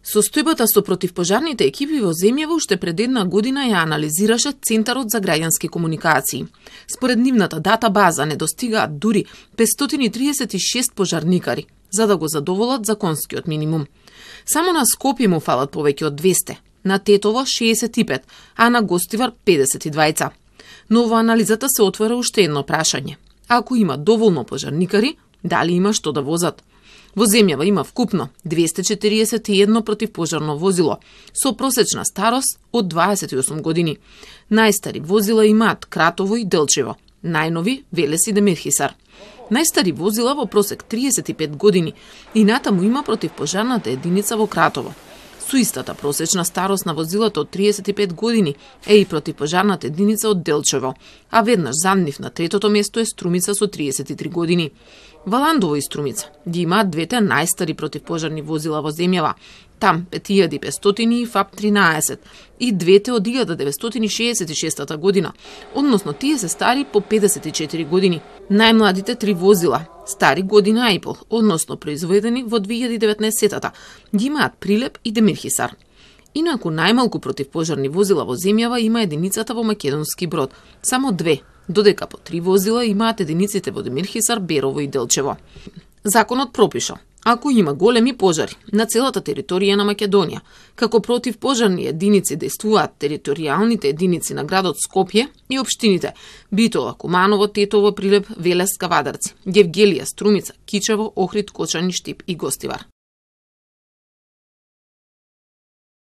Состојбата со противпожарните екипи во земјава уште пред една година ја анализираше Центарот за граѓански комуникации. Според нивната дата база не достигаат дури 536 пожарникари, за да го задоволат законскиот минимум. Само на Скопје му фалат повеќе од 200, на Тетово 65, а на Гостивар 52. Но во анализата се отвора уште едно прашање. Ако има доволно пожарникари, дали има што да возат? Во земјава има вкупно 241 противпожарно возило со просечна старост од 28 години. Најстари возила имаат Кратово и Делчево, најнови Велес и Демирхисар. Најстари возила во просек 35 години и натаму има противпожарната единица во Кратово. Со истата просечна старост на возилото од 35 години е и противпожарната единица од Делчево, а веднаш за нив на третото место е Струмица со 33 години. Валандово и Струмица ги имаат двете најстари противпожарни возила во земјава. Там 5500 и ФАП 13 и двете од 1966 година, односно тие се стари по 54 години. Најмладите три возила, стари година и пол, односно произведени во 2019 ги имаат Прилеп и Демирхисар. Инаку најмалку противпожарни возила во земјава има единицата во Македонски Брод, само две, додека по 3 возила имаат единиците во Демирхисар, Берово и Делчево. Законот пропиша, ако има големи пожари на целата територија на Македонија, како противпожарни единици действуваат територијалните единици на градот Скопје и општините Битола, Куманово, Тетово, Прилеп, Велес, Кавадарци, Гевгелија, Струмица, Кичево, Охрид, Кочани, Штип и Гостивар.